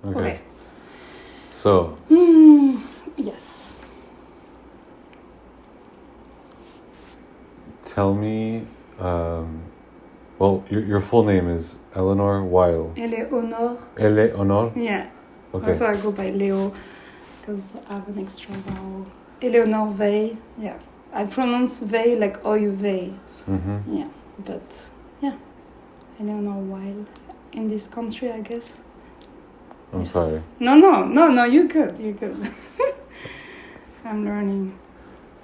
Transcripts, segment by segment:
Okay. So. Yes. Tell me. Well, your full name is Éléonore Weill. Éléonore. Éléonore? Yeah. Okay. Also, I go by Leo because I have an extra vowel. Éléonore Weill. Yeah. I pronounce Weill like Oy-Vey. Mm-hmm. Yeah. But, yeah. Éléonore Weill. In this country, I guess. I'm sorry. No, you're good. I'm learning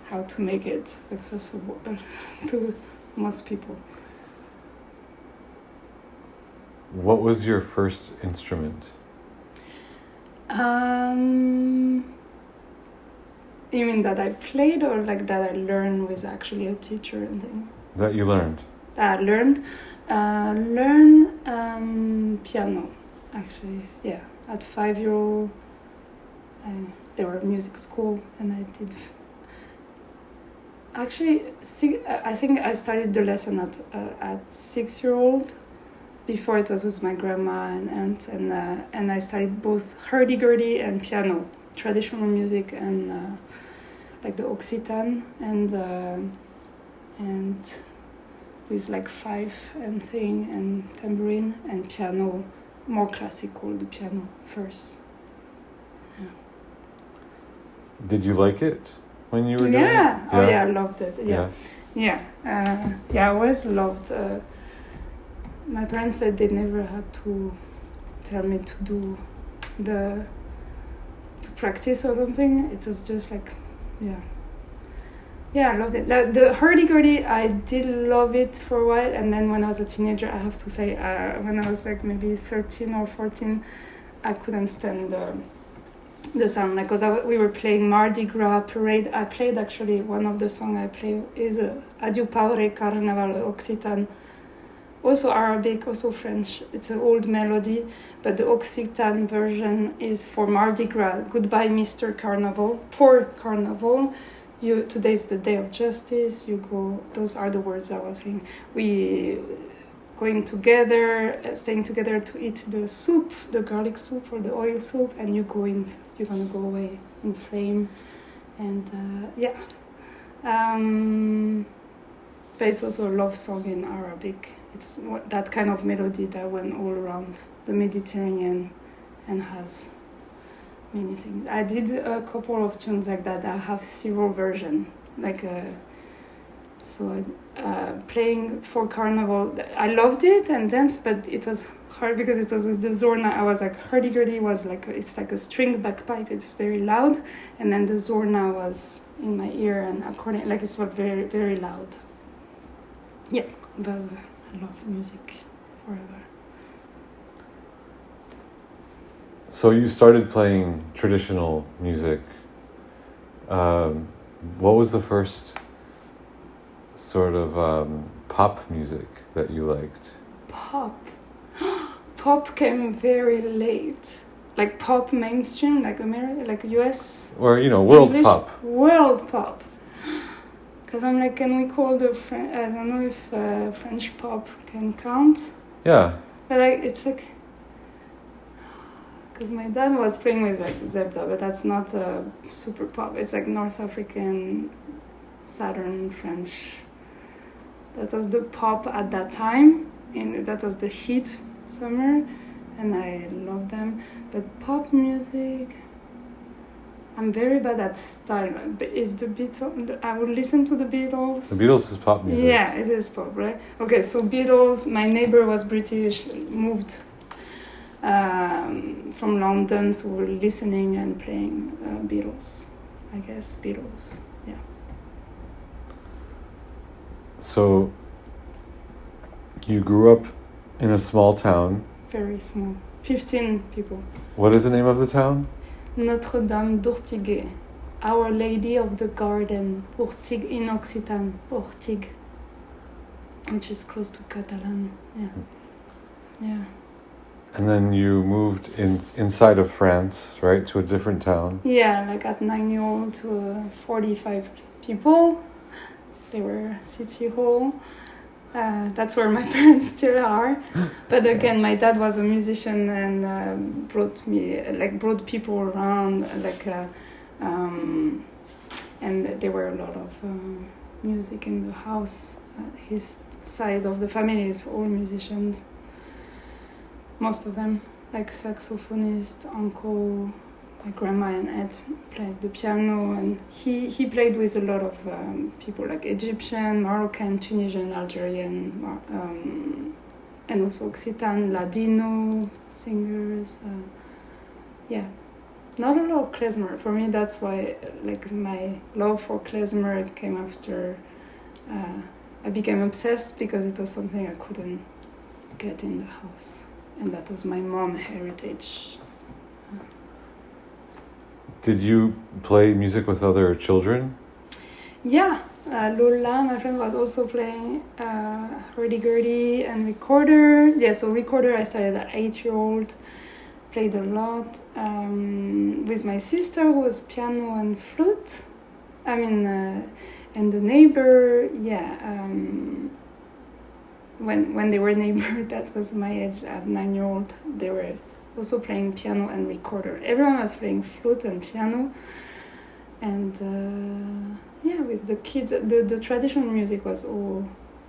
how to make it accessible to most people. What was your first instrument? You mean that I played or like that I learned with actually a teacher and thing? That you learned? That I learned? Piano, actually, yeah. At 5-year-old, there were music school and I did... Actually, I think I started the lesson at 6-year-old. Before it was with my grandma and aunt, and I studied both hurdy-gurdy and piano, traditional music and like the Occitan and with like fife and thing and tambourine and piano, more classical, the piano first. Yeah. Did you like it when you were doing it? Yeah. Oh yeah, I loved it. Yeah. I always loved. My parents said they never had to tell me to practice or something. It was just like, I loved it. The hurdy-gurdy, I did love it for a while, and then when I was a teenager, I have to say, when I was like maybe 13 or 14, I couldn't stand the sound, like, because we were playing Mardi Gras parade. I played actually, one of the songs I play is Adieu Paure Carnaval Occitan. Also Arabic, also French. It's an old melody, but the Occitan version is for Mardi Gras. Goodbye, Mr. Carnival. Poor Carnival. Today's the day of justice. You go. Those are the words I was saying. We going together, staying together to eat the soup, the garlic soup or the oil soup, and you're gonna go away in flame, and But it's also a love song in Arabic. It's that kind of melody that went all around the Mediterranean and has many things. I did a couple of tunes like that. I have several versions. Playing for Carnival, I loved it and danced, but it was hard because it was with the Zorna. I was like, hurdy-gurdy was like, it's like a string bagpipe. It's very loud. And then the Zorna was in my ear and accordion, like it was very, very loud. Yeah, but I love music forever. So you started playing traditional music. What was the first sort of pop music that you liked? Pop. Pop came very late. Like pop mainstream, like America, like US. Or, world English, pop. World pop. Because I'm like, can we call the I don't know if French pop can count. Yeah. But it's like, because my dad was playing with like Zebda, but that's not super pop. It's like North African, Southern French. That was the pop at that time, and that was the hit summer, and I love them. But pop music, I'm very bad at style. Is the Beatles? I would listen to the Beatles. The Beatles is pop music. Yeah, it is pop, right? Okay, so Beatles. My neighbor was British, moved from London, so we're listening and playing Beatles. I guess Beatles. Yeah. So you grew up in a small town. Very small. 15 people. What is the name of the town? Notre-Dame d'Ortigues, Our Lady of the Garden, Ortigues in Occitan, Ortigues, which is close to Catalan. Yeah. And then you moved inside of France, right, to a different town. Yeah, like at 9-year-old to 45 people. They were city hall. That's where my parents still are. But again, my dad was a musician and brought people around, and there were a lot of music in the house. His side of the family is all musicians. Most of them, like saxophonist, uncle, my grandma and aunt played the piano, and he played with a lot of people like Egyptian, Moroccan, Tunisian, Algerian, and also Occitan, Ladino singers. Not a lot of klezmer. For me, that's why my love for klezmer came after I became obsessed, because it was something I couldn't get in the house, and that was my mom's heritage. Did you play music with other children? Yeah, Lola, my friend, was also playing hurdy-gurdy and recorder. Yeah, so recorder I started at 8-year-old, played a lot. With my sister, who was piano and flute. And the neighbor, when they were neighbor, that was my age, at 9-year-old, they were also playing piano and recorder. Everyone was playing flute and piano. And with the kids, the traditional music was all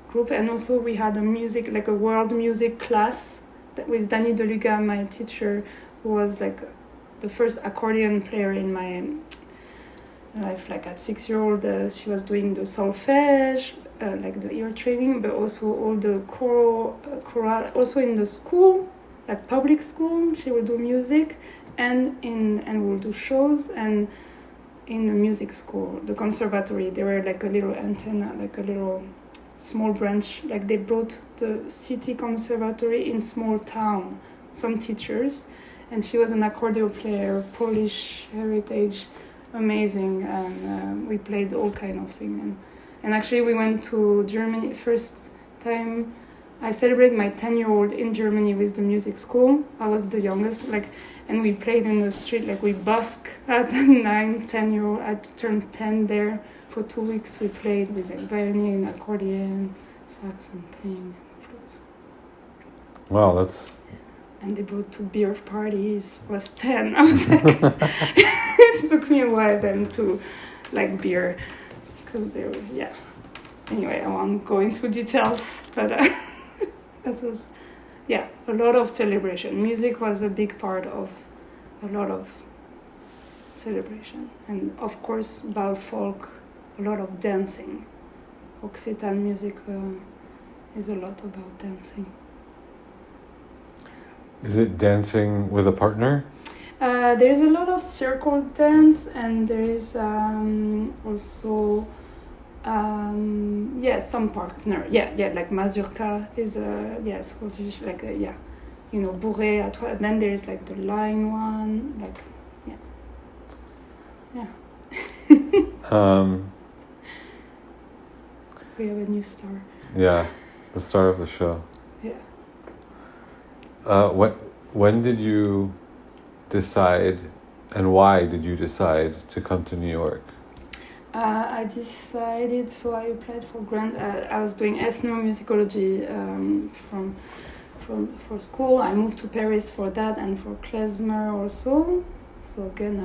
group. And also we had a world music class with Danny Deluga, my teacher, who was the first accordion player in my life. At 6-year-old, she was doing the solfège, the ear training, but also all the choral. Also in the school, public school, she will do music, and we'll do shows. And in the music school, the conservatory, there were a little antenna, a little small branch. They brought the city conservatory in small town, some teachers, and she was an accordion player, Polish heritage, amazing, and we played all kind of things. And actually we went to Germany first time. I celebrated my 10-year-old in Germany with the music school. I was the youngest, and we played in the street, we busked at 9, 10-year-old. I turned 10 there. For 2 weeks we played with violin, accordion, sax and thing, flutes. Wow, that's... And they brought 2 beer parties. I was 10. I was it took me a while then to beer, because they were, Anyway, I won't go into details, but that was, a lot of celebration. Music was a big part of a lot of celebration. And of course, Bal folk, a lot of dancing. Occitan music is a lot about dancing. Is it dancing with a partner? There's a lot of circle dance, and there is also some partner. Mazurka is Scottish, bourrée à trois. Then there's the line one, we have a new star. Yeah, the star of the show. Yeah. When did you decide, and why did you decide to come to New York? I decided, so I applied for grant. I was doing ethnomusicology for school. I moved to Paris for that and for klezmer also. So again,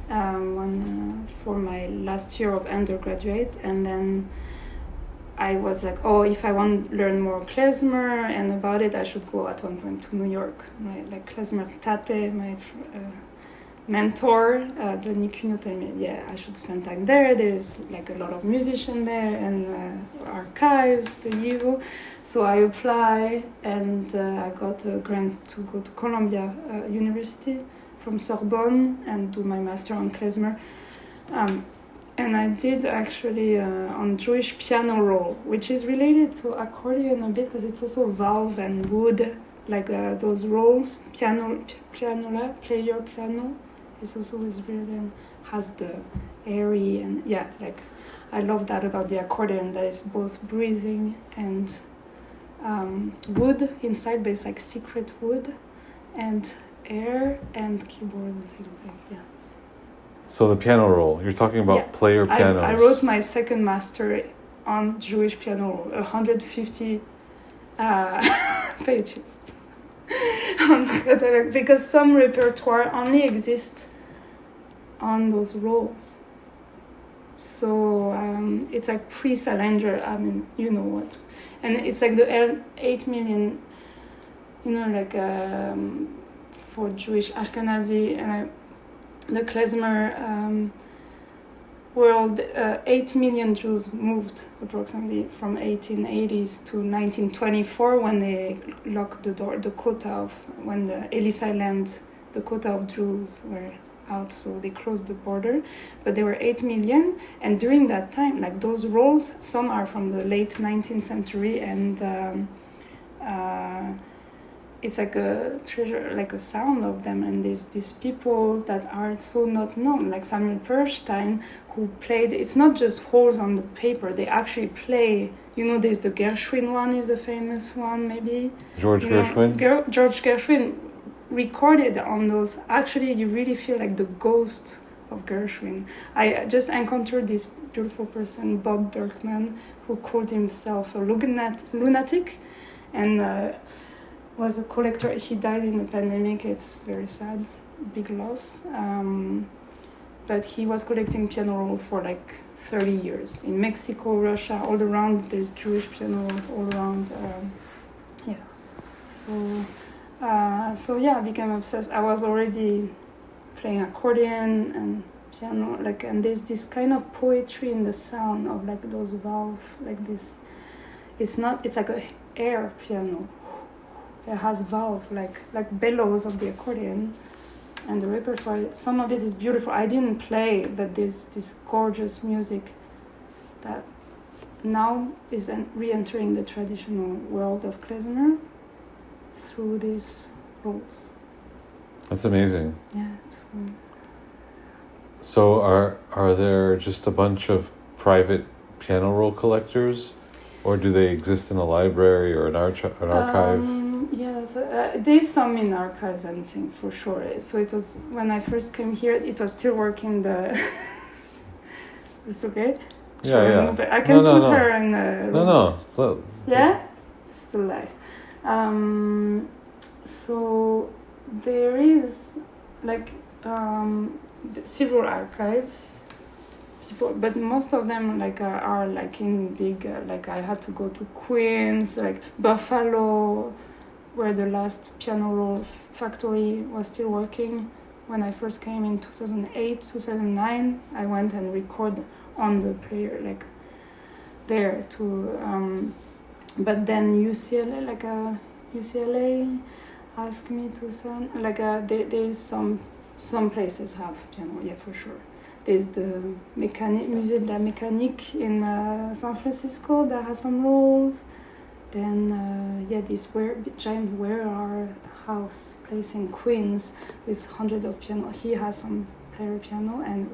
I won for my last year of undergraduate, and then I was if I want to learn more klezmer and about it, I should go at one point to New York. My klezmer tate, my mentor, Johnny Cuno, told me, I should spend time there. There's a lot of musicians there and archives, the U. So I applied, and I got a grant to go to Columbia University from Sorbonne and do my master on klezmer. And I did actually on Jewish piano roll, which is related to accordion a bit, because it's also valve and wood, those rolls. Pianola, player piano, is also with rhythm, has the airy, and I love that about the accordion, that it's both breathing and wood inside, but it's secret wood, and air and keyboard and things like that. So the piano roll, you're talking about player pianos. I wrote my second master on Jewish piano, 150 pages on the catalog, because some repertoire only exists on those rolls. So it's like pre-Salinger, I mean, you know what. And it's like the 8 million, like for Jewish Ashkenazi, and the klezmer world, 8 million Jews moved approximately from 1880s to 1924 when they locked the door, the quota of, when the Ellis Island, the quota of Jews were out, so they closed the border. But there were 8 million, and during that time, like those rolls, some are from the late 19th century, and it's like a treasure, like a sound of them. And there's these people that are so not known, like Samuel Perlstein, who played, it's not just holes on the paper, they actually play, there's the Gershwin one is a famous one, maybe. George Gershwin? George Gershwin recorded on those. Actually, you really feel like the ghost of Gershwin. I just encountered this beautiful person, Bob Berkman, who called himself a lunatic, and was a collector. He died in the pandemic. It's very sad, big loss. But he was collecting piano rolls for like 30 years. In Mexico, Russia, all around, there's Jewish piano rolls all around. So I became obsessed. I was already playing accordion and piano, and there's this kind of poetry in the sound of like those valves, like this. It's like a air piano. It has valve, like bellows of the accordion, and the repertoire. Some of it is beautiful. I didn't play, but there's this gorgeous music that now is re-entering the traditional world of klezmer through these rolls. That's amazing. Yeah, it's fun. So are there just a bunch of private piano roll collectors, or do they exist in a library or an archive? There's some in archives and things for sure. So it was, when I first came here, it was still working the... It's okay? Yeah. I can put her in the... No. Yeah? Still live. So there is several archives, but most of them are in big, I had to go to Queens, Buffalo, where the last piano roll factory was still working. When I first came in 2008, 2009, I went and recorded on the player, there to... but then UCLA asked me to send, there's some places have piano, yeah, for sure. There's the Musée de la Mécanique in San Francisco that has some rolls. Then, this giant warehouse place in Queens with hundreds of piano. He has some player piano and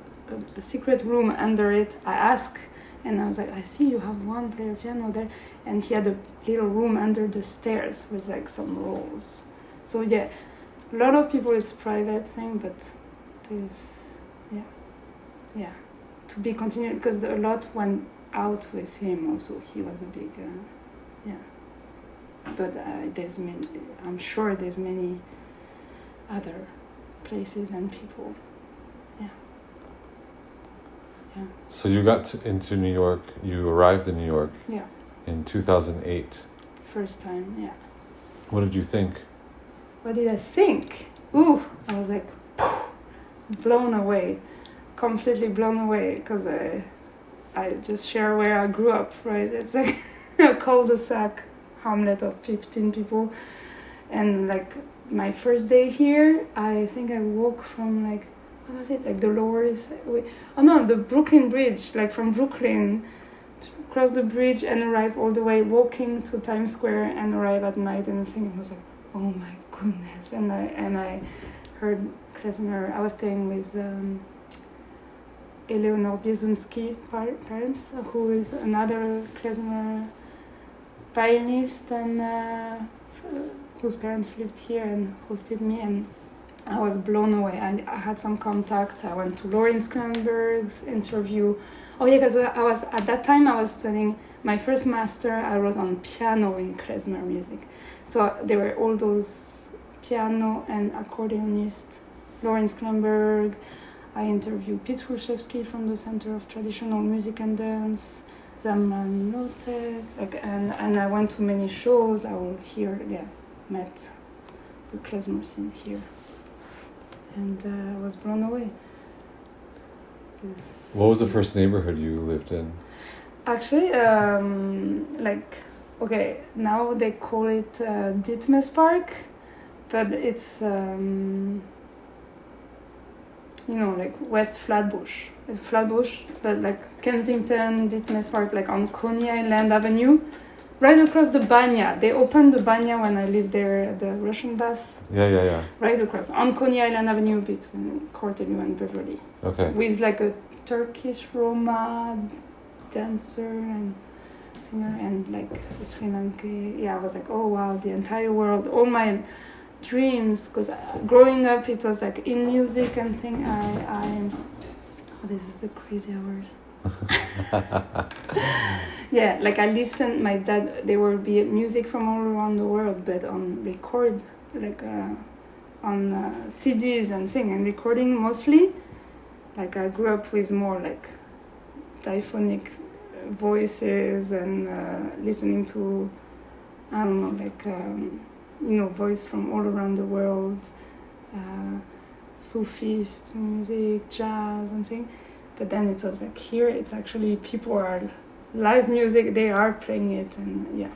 a secret room under it. I asked, and I was like, I see you have one player piano there. And he had a little room under the stairs with some rolls. So yeah, a lot of people, it's private thing, but there's, yeah, to be continued, because a lot went out with him also. He was a big, but there's many, I'm sure there's many other places and people. Yeah. So you got into New York, you arrived in New York in 2008. First time, yeah. What did you think? What did I think? Ooh, I was blown away, completely blown away, because I just share where I grew up, right? It's like a cul-de-sac hamlet of 15 people, and my first day here, I think I woke from what was it, the Lower East Side? The Brooklyn Bridge, from Brooklyn, to cross the bridge and arrive all the way, walking to Times Square and arrive at night, and the thing was oh my goodness. And I heard klezmer. I was staying with Éléonore Weill parents, who is another klezmer violinist and whose parents lived here and hosted me, and I was blown away. I had some contact. I went to Lauren Sklenberg's interview. Oh yeah, because I was at that time I was studying my first master. I wrote on piano in klezmer music, so there were all those piano and accordionist. Lauren Sklenberg. I interviewed Pete Ruszewski from the Center of Traditional Music and Dance. Zamran Lotek, and I went to many shows. I will here, met the klezmer scene here, and I was blown away. What was the first neighborhood you lived in? Actually, now they call it Ditmes Park, but it's West Flatbush. It's Flatbush, but like Kensington, Ditmes Park, like on Coney Island Avenue, right across the Banya. They opened the Banya when I lived there, the Russian Bath. Yeah. Right across, on Coney Island Avenue between Courtney and Beverly. Okay. With like a Turkish Roma dancer and singer and like Sri Lanka. Yeah, I was like, oh wow, the entire world, all my dreams, because growing up it was like in music and thing. This is the crazy hours. Yeah, like I listened. My dad, there will be music from all around the world, but on record, like on CDs and thing and recording mostly. Like I grew up with more like diphonic voices and listening to, I don't know, like voice from all around the world. Sufist music, jazz and thing. But then it was like here it's actually people are live music, they are playing it, and yeah.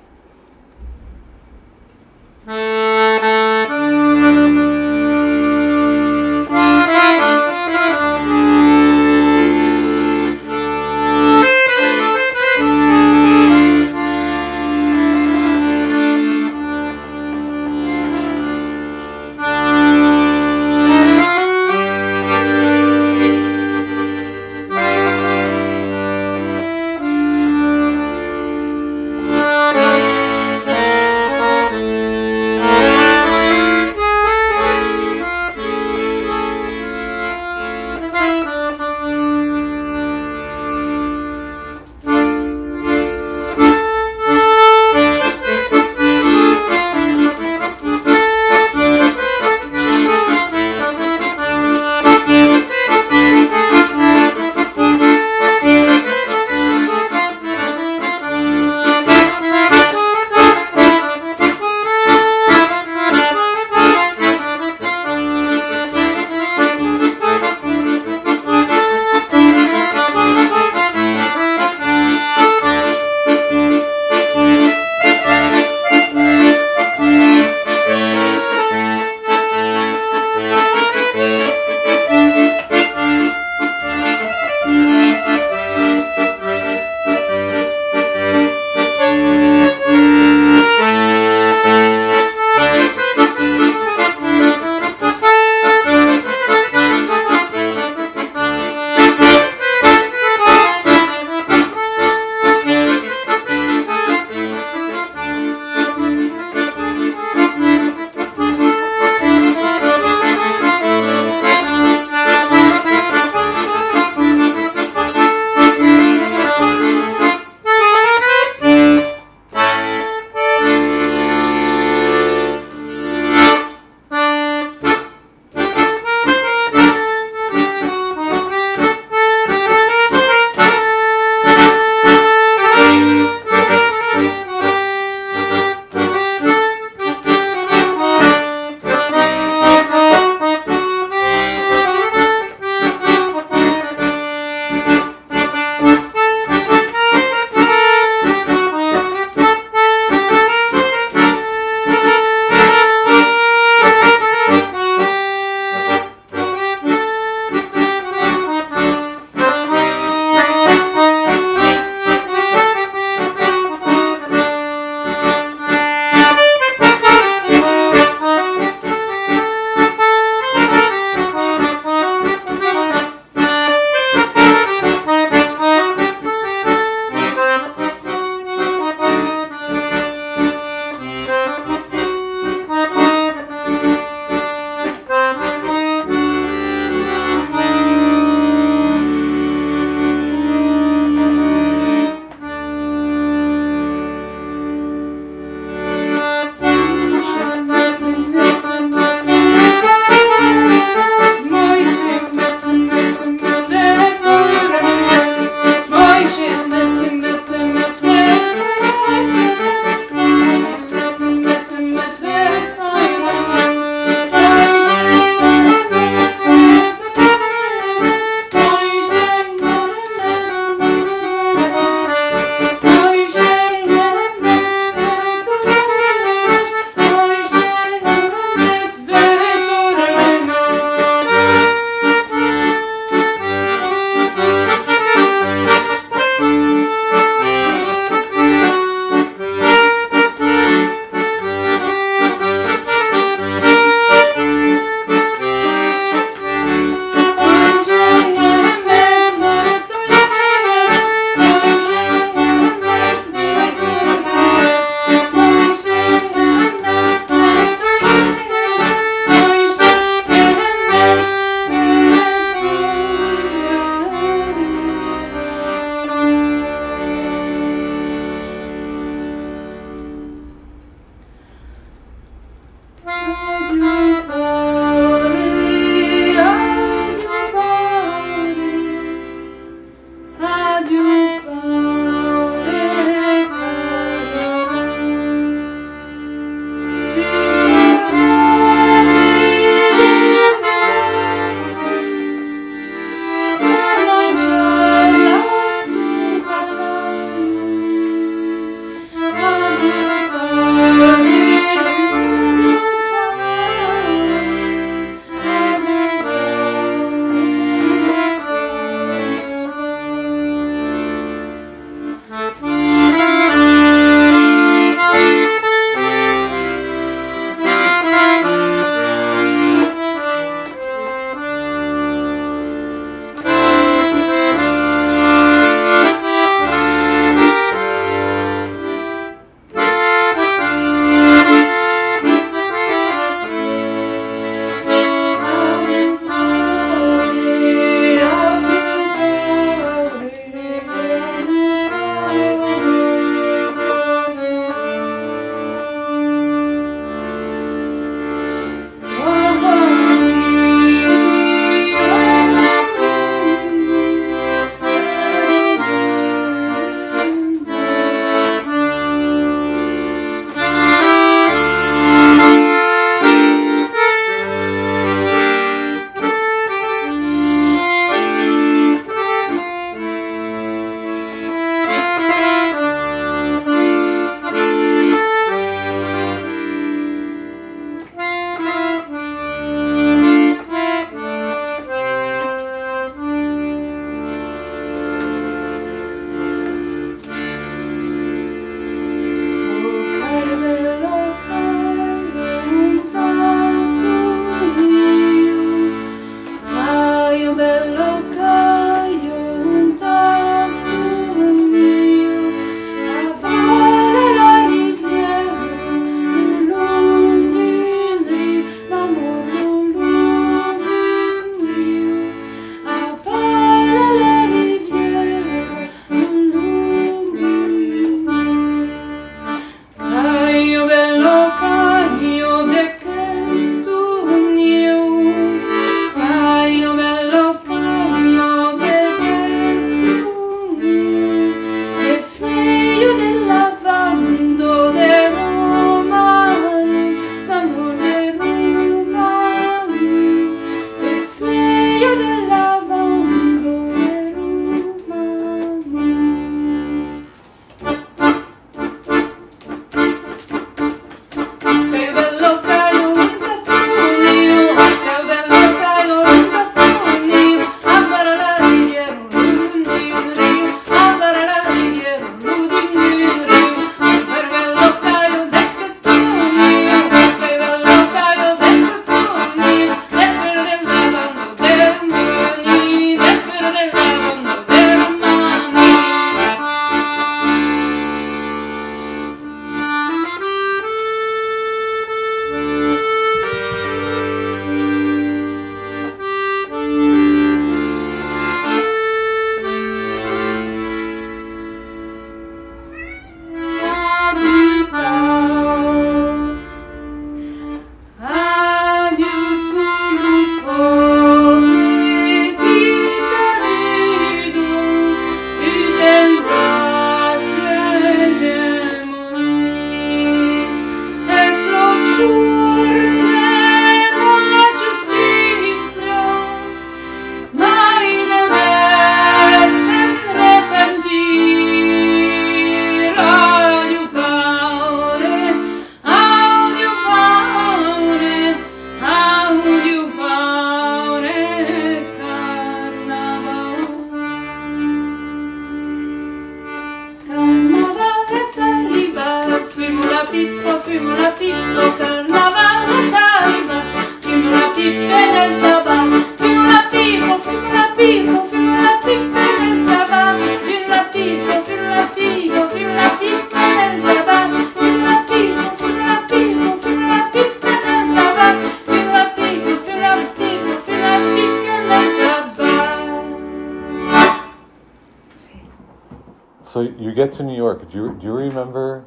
So you get to New York. Do you remember?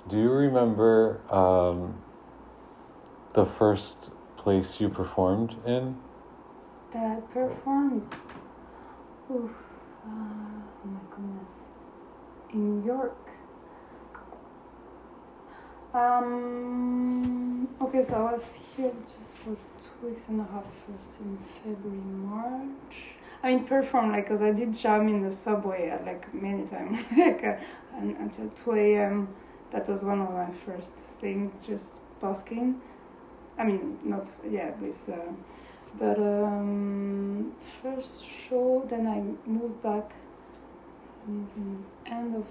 Do you remember the first place you performed in? That I performed. Oof. Oh my goodness. In New York. Okay, so I was here just for 2 weeks and a half first in February, March. I mean, perform, like, because I did jam in the subway like many times, like until 2 a.m. That was one of my first things, just busking. I mean, not, yeah, with, but first show, then I moved back, end of,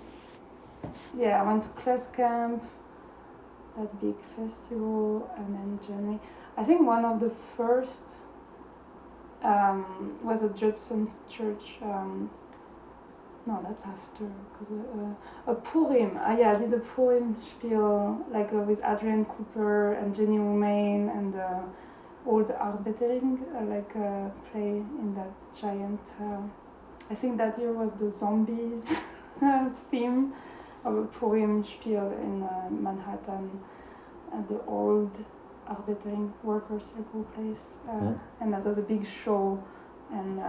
yeah, I went to class camp, that big festival, and then January. I think one of the first was at Judson Church. No, that's after, because a Purim. Yeah, I did a Purim spiel, like with Adrian Cooper and Jenny Romain and all the Arbetering, play in that giant. I think that year was the zombies theme of a Purim spiel in Manhattan at the old Arbetering Worker Circle place, and that was a big show, and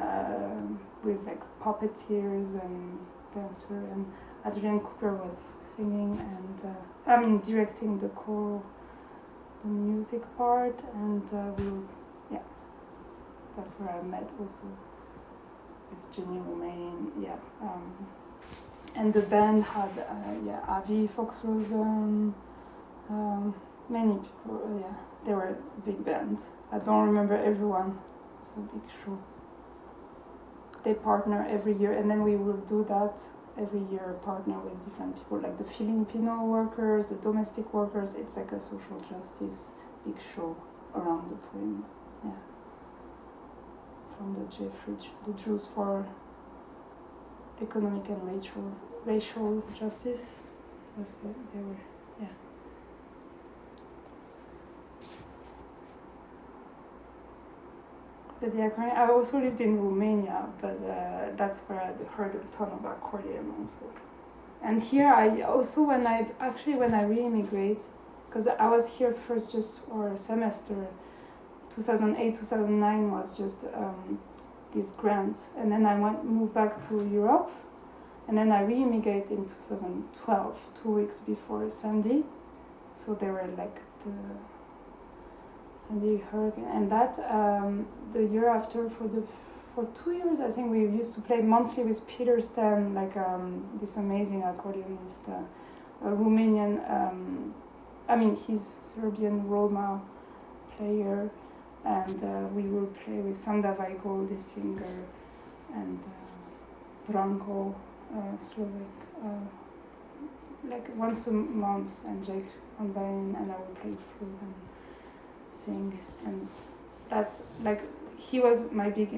with like puppeteers and dancer, and Adrian Cooper was singing and directing the choral, the music part, and that's where I met also with Jenny Romain, and the band had Avi Fox-Rosen, many people, they were a big band. I don't remember everyone. It's a big show. They partner every year, and then we will do that every year, partner with different people, like the Filipino workers, the domestic workers. It's like a social justice big show around the Purim. Yeah. From the the Jews for Economic and Racial Justice. They were, yeah. But the accordion, I also lived in Romania, but that's where I heard a ton of accordion also. And here I also, when I re-immigrate, because I was here first just for a semester, 2008, 2009 was just this grant, and then I moved back to Europe, and then I re-immigrated in 2012, 2 weeks before Sandy, so they were like the Sandy hurricane, and that the year after for 2 years I think we used to play monthly with Peter Stan, like this amazing accordionist, a Romanian, he's Serbian Roma player, and we will play with Sanda Weigl, the singer, and Branko, Slovak, like once a month, and Jake on violin, and I will play flute and sing, and that's like, he was my big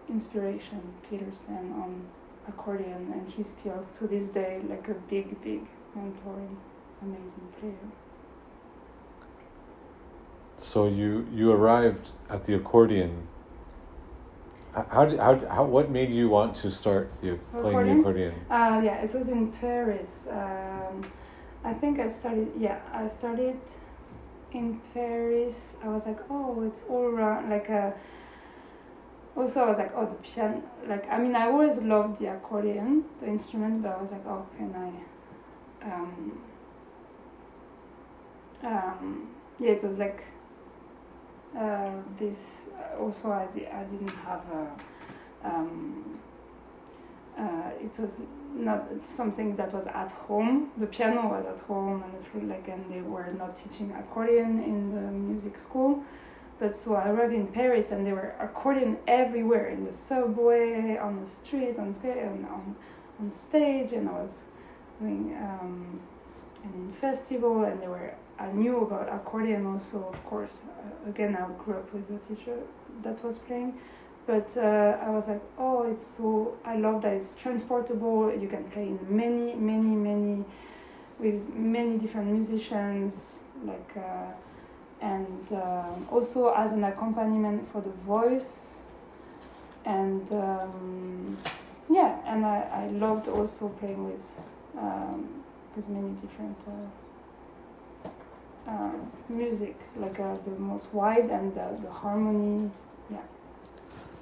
inspiration, Peter Stan, on accordion, and he's still to this day like a big mentor, amazing player. So you arrived at the accordion. What made you want to start playing the accordion? It was in Paris. I think I started in Paris. I was like, oh, it's all around, also I was like, oh, the piano, I always loved the accordion, the instrument, but I was like, oh, can I, it was like, this, also I didn't have it was not something that was at home. The piano was at home, and the flute, and they were not teaching accordion in the music school. But so I arrived in Paris, and there were accordion everywhere, in the subway, on the street, on stage, and I was doing an festival, and I knew about accordion also, of course. Again, I grew up with a teacher that was playing, but I was like, oh, I love that it's transportable. You can play in many, with many different musicians, and also as an accompaniment for the voice, and yeah, and I loved also playing with many different music, like the most wide and the harmony. Yeah.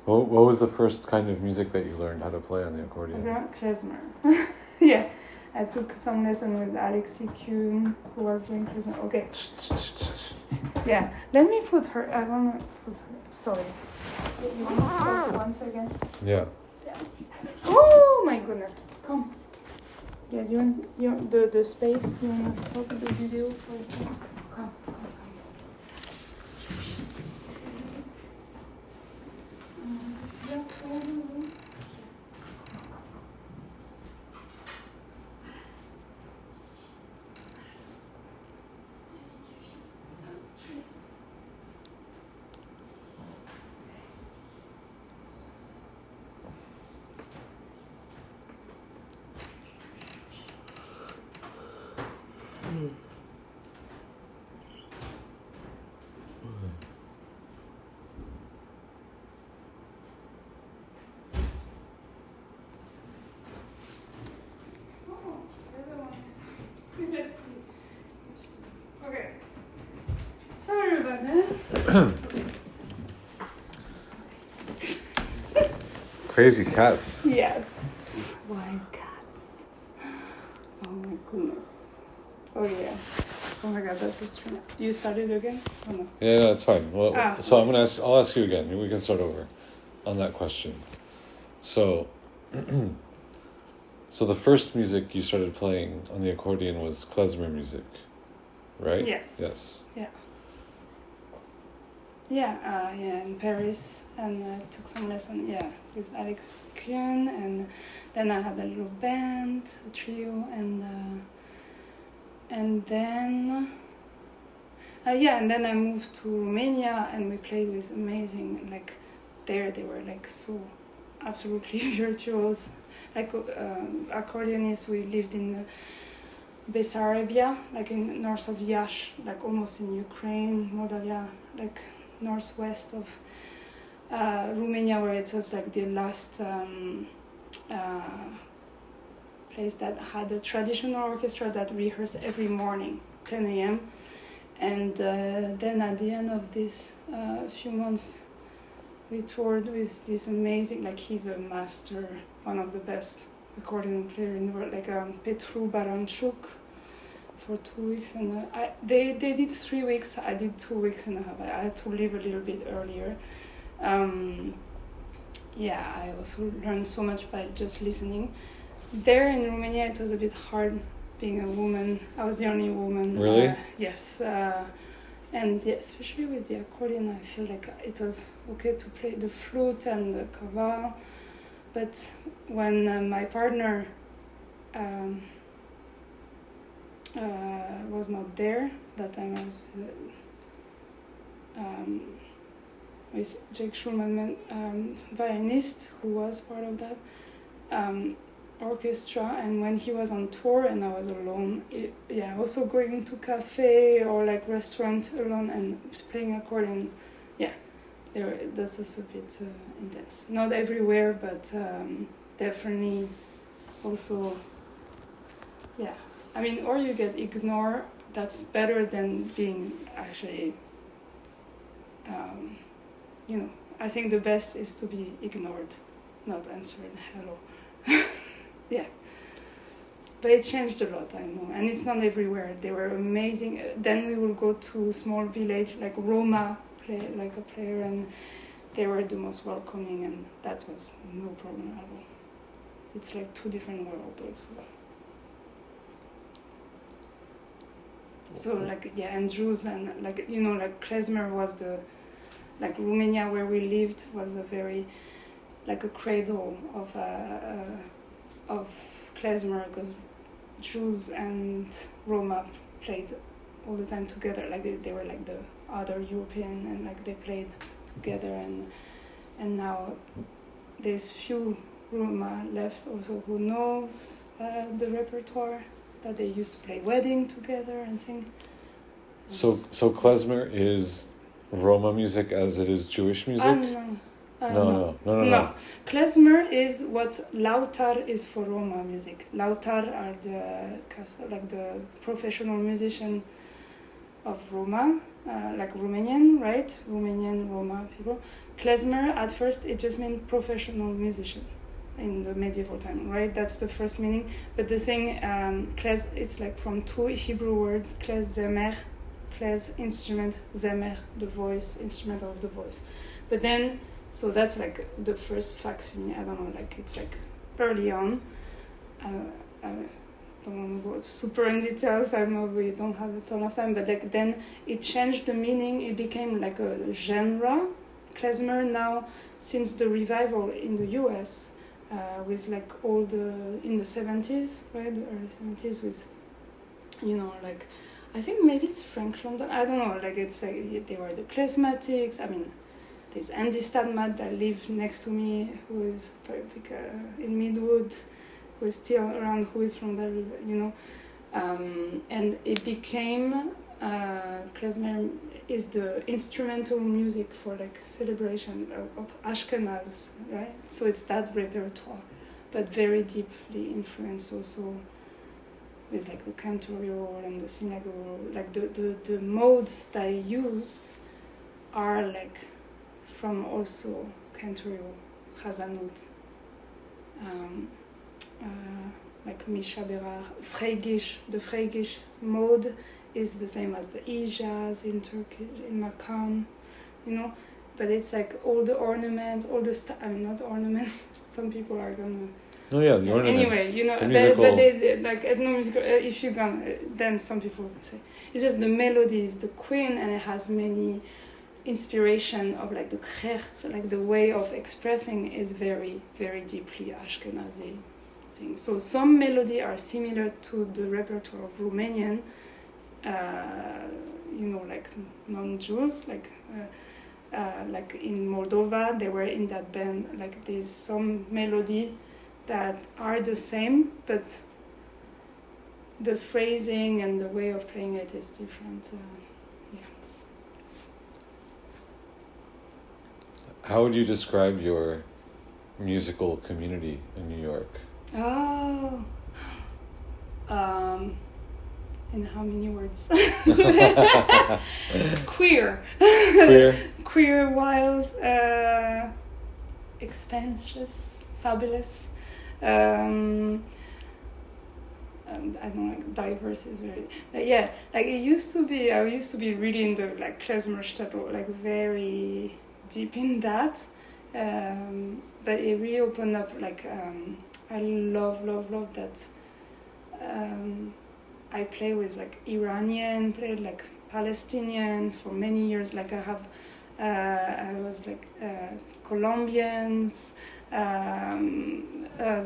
What was the first kind of music that you learned how to play on the accordion? Klezmer. Yeah, I took some lesson with Alexi Kuhn, who was doing klezmer. Okay. Yeah, let me put her. I want to put her. Sorry. You want to stop 1 second? Yeah. Oh my goodness! Come. Yeah, you want the space? You want to stop the video for a second? Come. Let's see. Okay. Sorry about that. Crazy cats. Yes. Wild cats. Oh my goodness. Oh yeah. Oh my god, that was true. You started again? Oh no. Yeah, no, it's fine. Well, so okay. I'll ask you again. We can start over on that question. So, so the first music you started playing on the accordion was klezmer music, right? Yes. Yes. Yeah. Yeah, in Paris, and I took some lesson, with Alex Kuhn, and then I had a little band, a trio, and then I moved to Romania, and we played with amazing, like, there they were like so absolutely virtuos, like accordionists. We lived in Bessarabia, like in north of Iași, like almost in Ukraine, Moldavia, like northwest of Romania, where it was like the last place that had a traditional orchestra that rehearsed every morning, 10 a.m. And then at the end of this few months, we toured with this amazing, like he's a master, one of the best accordion player in the world, like Petru Baranchuk, for 2 weeks, and they did 3 weeks. I did 2 weeks and a half. I had to leave a little bit earlier. I also learned so much by just listening. There in Romania, it was a bit hard being a woman. I was the only woman. Really? Yes. And especially with the accordion, I feel like it was okay to play the flute and the kava, but when my partner was not there, that time I was with Jake Schulman, violinist, who was part of that orchestra, and when he was on tour and I was alone, also going to cafe or like restaurant alone and playing accordion, this is a bit intense. Not everywhere, but definitely also, I mean, or you get ignored. That's better than being actually, I think the best is to be ignored, not answered hello. Yeah. But it changed a lot, I know. And it's not everywhere. They were amazing. Then we will go to a small village, like Roma, play like a player, and they were the most welcoming, and that was no problem at all. It's like two different worlds also. So and Jews and like klezmer was like Romania where we lived was a very like a cradle of klezmer, because Jews and Roma played all the time together. Like they were like the other European, and like they played together, and now there's few Roma left also who knows the repertoire, that they used to play wedding together and sing. So klezmer is Roma music as it is Jewish music? No. No. Klezmer is what Lautar is for Roma music. Lautar are the professional musician of Roma, like Romanian, right? Romanian Roma people. Klezmer at first it just meant professional musician in the medieval time, right? That's the first meaning. But the thing, klez, it's like from two Hebrew words, klez zemer, klez instrument, zemer the voice, instrument of the voice. But then, so that's like the first facsimile. I don't know, like it's like early on. I don't want to go super in details. I know we don't have a ton of time, but like then it changed the meaning. It became like a genre. Klezmer now, since the revival in the U.S. With like all the in the 70s, right, the early 70s, with like I think maybe it's Frank London. I don't know. Like it's like they were the klezmatics. I mean. There's Andy Stadmat that lives next to me, who is in Midwood, who is still around, who is from there, and it became, klezmer is the instrumental music for like celebration of Ashkenaz, right? So it's that repertoire, but very deeply influenced also with like the cantorial and the synagogue, like the modes that I use are like from also cantorial, Chazanut, like Misha Berar, Freigish. The Freigish mode is the same as the Ijaz in Turkish, in Makam, but it's like all the ornaments, all the not ornaments, some people are gonna... Oh yeah, the ornaments. Anyway, the musical... but they like ethnomusical, if you're gonna, then some people will say, it's just the melody is the queen and it has many inspiration of like the krecht, like the way of expressing is very, very deeply Ashkenazi thing. So some melody are similar to the repertoire of Romanian, like non-Jews, like in Moldova, they were in that band, like there's some melody that are the same, but the phrasing and the way of playing it is different. How would you describe your musical community in New York? Oh, in how many words? Queer. Queer, wild, expansive, fabulous. I don't know, like diverse is very... like it used to be, I used to be really in the like Klezmerstadt, like very... deep in that, but it really opened up like I love that I play with like Iranian, played like Palestinian for many years, like I was like Colombians,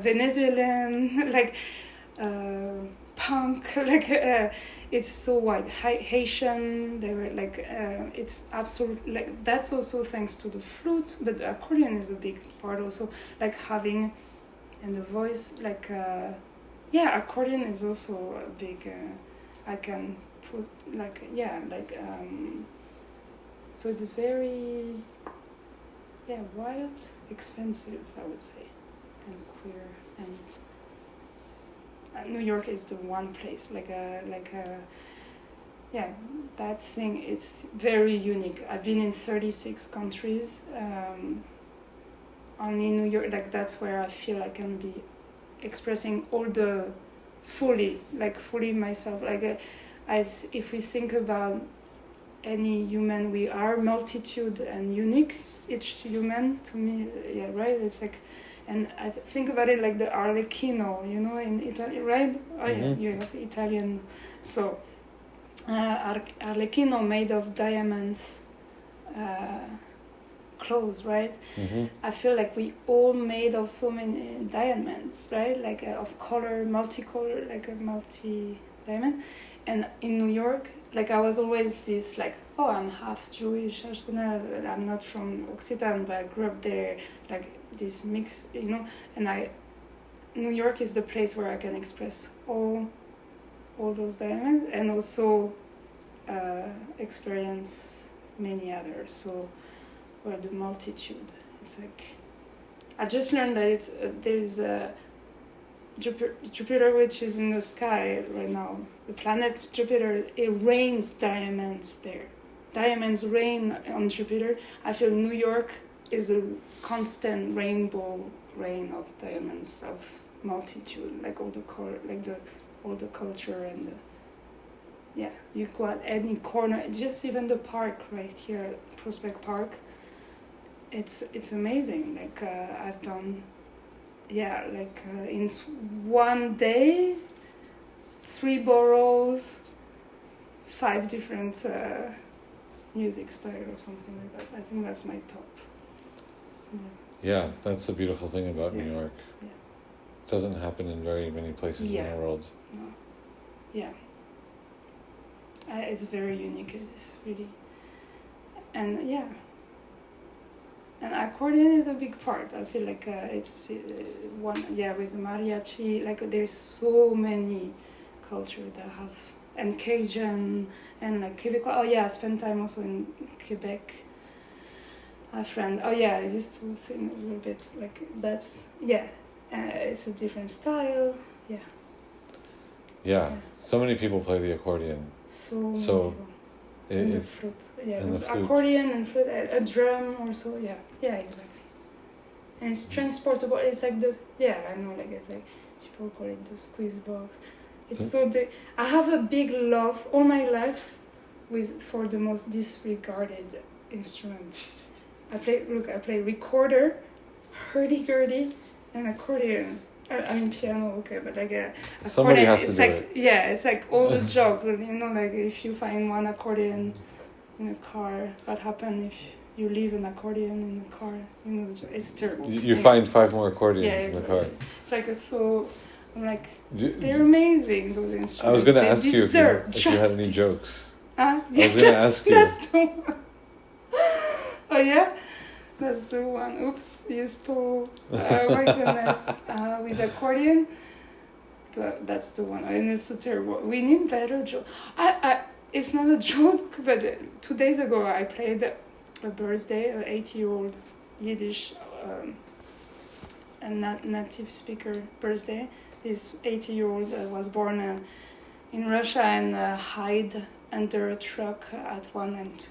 Venezuelan, like punk, like it's so wide. Haitian, they were like it's absolutely like that's also thanks to the flute, but the accordion is a big part also, like having, and the voice, like accordion is also a big I can put like so it's very wild, expensive, I would say, and queer, and New York is the one place, that thing is very unique. I've been in 36 countries, only New York, like that's where I feel I can be expressing all the fully myself. Like if we think about any human, we are multitude and unique, each human to me, right? It's like, and I think about it like the Arlecchino, in Italy, right? Oh yeah, you have Italian. So Arlecchino made of diamonds, clothes, right? I feel like we all made of so many diamonds, right? Like of color, multicolor, like a multi-diamond. And in New York, like I was always this like, oh, I'm half Jewish, I'm not from Occitan, but I grew up there, like this mix, and New York is the place where I can express all those diamonds and also experience many others. So, where the multitude It's like I just learned that it's there's a Jupiter, which is in the sky right now. The planet Jupiter, it rains diamonds there. Diamonds rain on Jupiter. I feel New York is a constant rainbow rain of diamonds, of multitude, like all the color, like all the culture and you go at any corner, just even the park right here, Prospect Park. It's amazing. Like I've done, in one day, 3 boroughs, 5 different music style or something like that. I think that's my top. Yeah, that's the beautiful thing about New York. Yeah. It doesn't happen in very many places in the world. No. Yeah. It's very unique. It's really, and and accordion is a big part. I feel like it's one with the mariachi. Like there's so many culture that have, and Cajun and like Quebecois. Oh yeah, I spent time also in Quebec. A friend. Oh yeah, I used to sing a little bit. Like that's it's a different style. Yeah. So many people play the accordion. So and the flute. Yeah, and the flute. Accordion and flute, a drum also. Yeah, exactly. And it's transportable. It's like I know, like it's like people call it the squeeze box. It's I have a big love all my life for the most disregarded instrument. I play recorder, hurdy-gurdy, and accordion. I mean piano, okay, but like somebody has to do it. Yeah, it's like all the joke, like if you find one accordion in a car, what happens if you leave an accordion in the car? The joke. It's terrible. You find 5 more accordions in the car. It's like I'm like, they're amazing, those instruments. I was going to ask you if you had any jokes. I was going to ask you. That's the one. Oh yeah? That's the one. Oops, you stole. My goodness. With accordion. That's the one. And it's so terrible. We need better joke. It's not a joke, but 2 days ago I played a birthday, an 80-year-old Yiddish a native speaker birthday. This 80-year-old was born in Russia and hid under a truck at 1 and 2,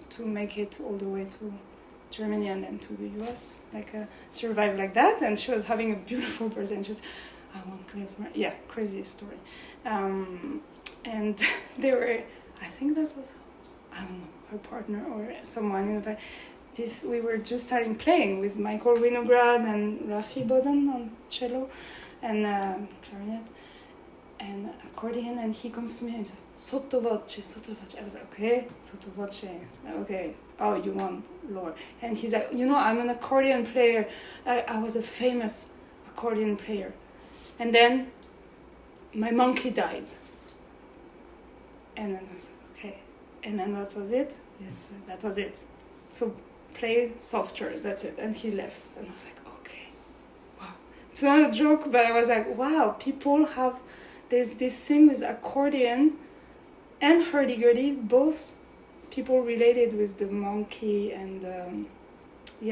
to make it all the way to Germany and then to the US, survive like that. And she was having a beautiful birthday, and she's, I want klezmer. Yeah, crazy story. And they were, I think that was, I don't know, her partner or someone in the we were just starting playing with Michael Winograd and Rafi Boden on cello and clarinet and accordion, and he comes to me and says, sotto voce. I was like, okay, sotto voce, okay. Oh, you want lower? And he's like, I'm an accordion player. I was a famous accordion player. And then my monkey died. And then I was like, okay. And then that was it? Yes, that was it. So play softer, that's it. And he left. And I was like, okay, wow. It's not a joke, but I was like, wow, people have, there's this thing with accordion and hurdy-gurdy, both people related with the monkey and, and I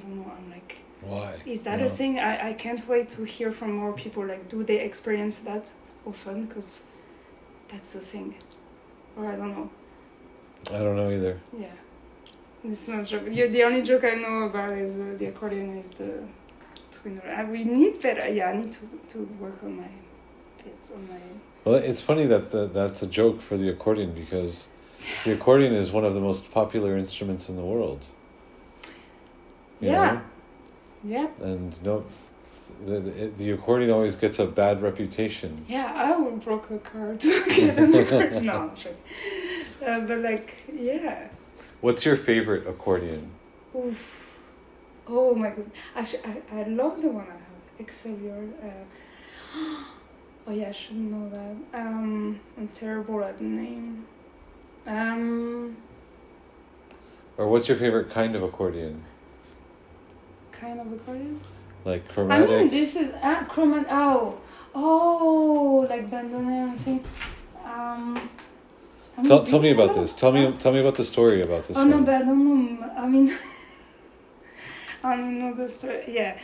don't know, I'm like, why? Is that a thing? I can't wait to hear from more people, like, do they experience that often? Because that's the thing. Or I don't know. I don't know either. Yeah. It's not a joke. The only joke I know about is the accordion is the twin. We need better. I need to work on my bits. Well, it's funny that that's a joke for the accordion, because the accordion is one of the most popular instruments in the world. You know? Yeah. And the accordion always gets a bad reputation. Yeah, I would broke a car to get an accordion. No, I'm joking. But yeah. What's your favorite accordion? Oof. Oh my god. Actually, I love the one I have. Excelsior. Oh yeah, I should know that. I'm terrible at the name. Or what's your favorite kind of accordion? Kind of accordion? Like chromatic? I mean, this is chromatic. Oh, like bandoneon thing. Tell me about this. Tell me about the story about this. No, but I don't know. I mean, only know the story. Yeah,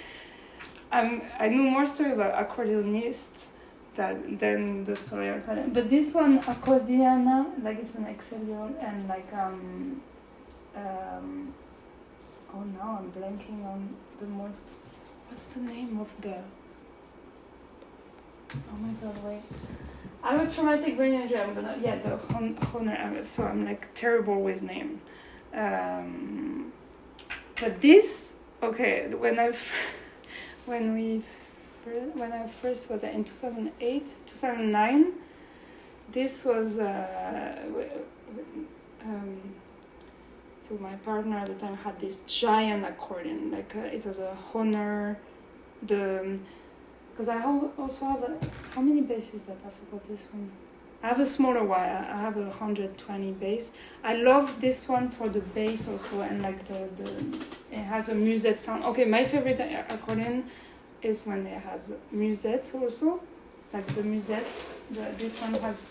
I know more story about accordionist than the story of accordion. But this one, accordiana, like it's an accordionist and like oh no, I'm blanking on the most. What's the name of the? Oh my god, wait. I have a traumatic brain injury. I'm gonna the honor. So I'm like terrible with name. But this when I first was there in 2009, this was so my partner at the time had this giant accordion, like it was a Honor, because I also have how many basses that I forgot this one. I have a smaller one. I have a 120 bass. I love this one for the bass also, and like it has a musette sound. Okay, my favorite accordion is when it has musette also, like the musette. This one has,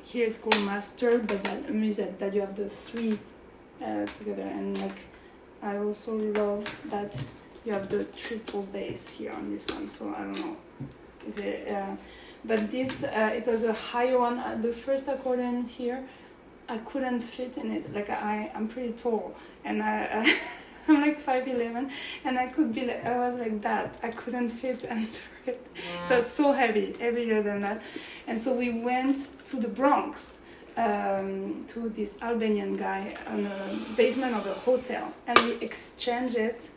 here it's called master, but that musette that you have the three together, and like I also love that you have the triple bass here on this one. So I don't know. But this it was a higher one. The first accordion here, I couldn't fit in it. Like I'm pretty tall, and I'm like 5'11", and I was like that. I couldn't fit under it. It was so heavier than that. And so we went to the Bronx, to this Albanian guy on the basement of a hotel, and we exchanged it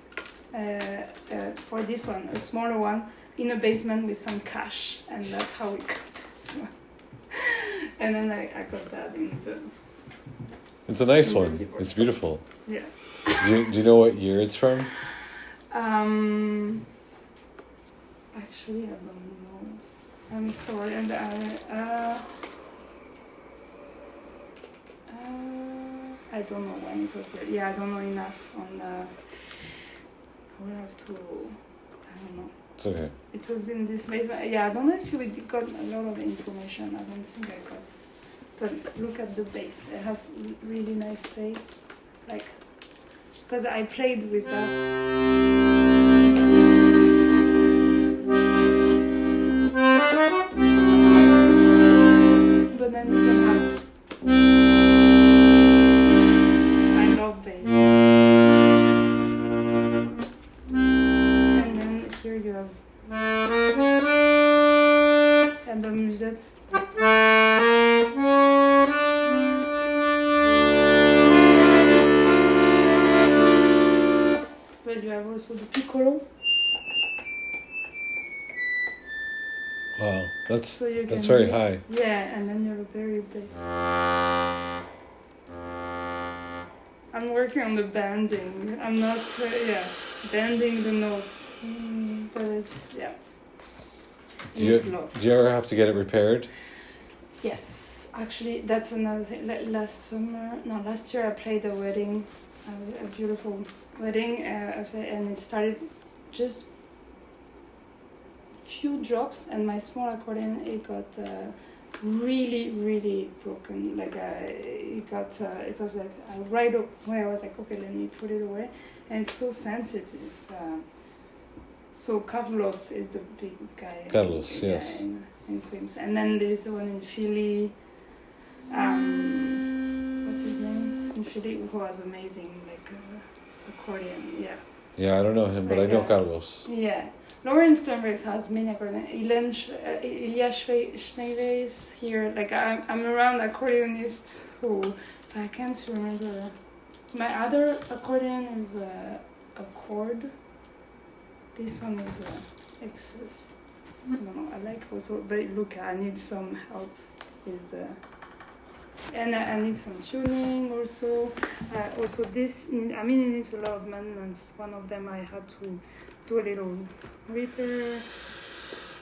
for this one, a smaller one, in a basement with some cash, and that's how we got this one. And then I got that in the... It's a nice one. It's beautiful. Yeah. Do you know what year it's from? Actually, I don't know. I'm sorry. And I don't know when it was built. Yeah, I don't know enough on I will have to... I don't know. It's okay. It was in this basement. Yeah, I don't know if we got a lot of information. I don't think I got. But look at the bass. It has really nice bass. Like, because I played with that. But then you can have... I love bass. And then here you have... And the musette. But you have also the piccolo. Wow, that's So that's very high. Yeah, and then you have a very big. I'm working on the bending. I'm not, bending the notes. But it's, Do you ever have to get it repaired? Yes, actually, that's another thing. Last year I played a wedding, a beautiful wedding, and it started just few drops, and my small accordion, it got really, really broken. Like it was like right away I was like, okay, let me put it away, and it's so sensitive. So Carlos is the big guy. Carlos, yes. In Queens, and then there is the one in Philly. What's his name? In Philly, who was amazing, like accordion. Yeah. Yeah, I don't know him, but I know Carlos. Yeah. Lawrence Klemberg has many accordion. Ilya Schneider is here. Like I'm around accordionists who, but I can't remember. My other accordion is a chord. This one is excellent. I don't know. I like also, but look, I need some help with and I need some tuning also. Also this, it needs a lot of maintenance. One of them I had to do a little repair,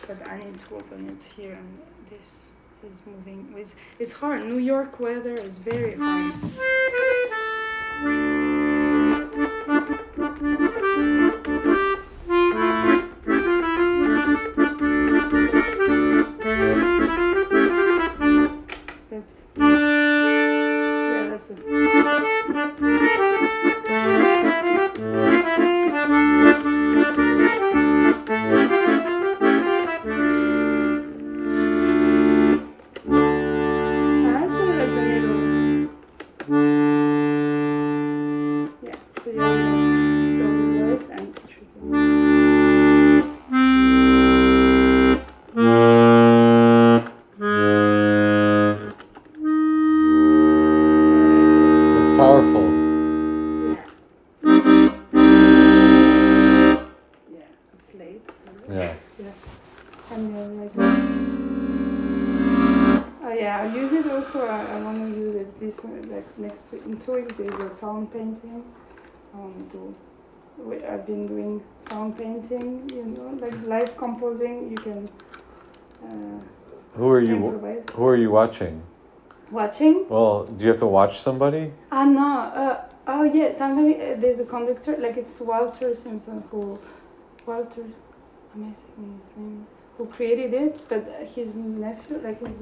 but I need to open it here, and this is moving. It's hard. New York weather is very hard. That's it. like next week, in 2 weeks there's a sound painting. I've been doing sound painting, like live composing. You can Who are you? improvise. Who are you watching? Watching? Well, do you have to watch somebody? No. Oh yeah, somebody. There's a conductor. Like it's Walter Simpson Walter. Am I saying his name? Who created it? But his nephew, like his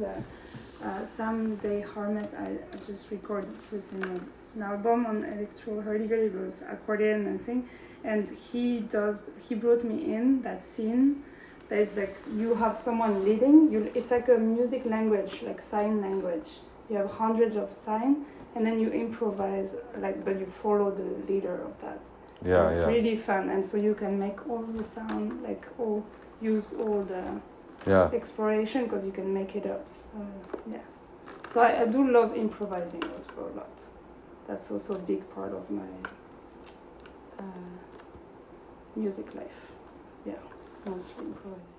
someday Harmet. I just recorded with him an album on electro hurdy-gurdy. It was accordion and thing, and he brought me in that scene. That it's like you have someone leading. It's like a music language, like sign language. You have hundreds of signs, and then you improvise, but you follow the leader of that. Yeah, it's really fun, and so you can make all the sound, use all the exploration, because you can make it up. So I do love improvising also a lot. That's also a big part of my music life. Yeah, mostly improvising.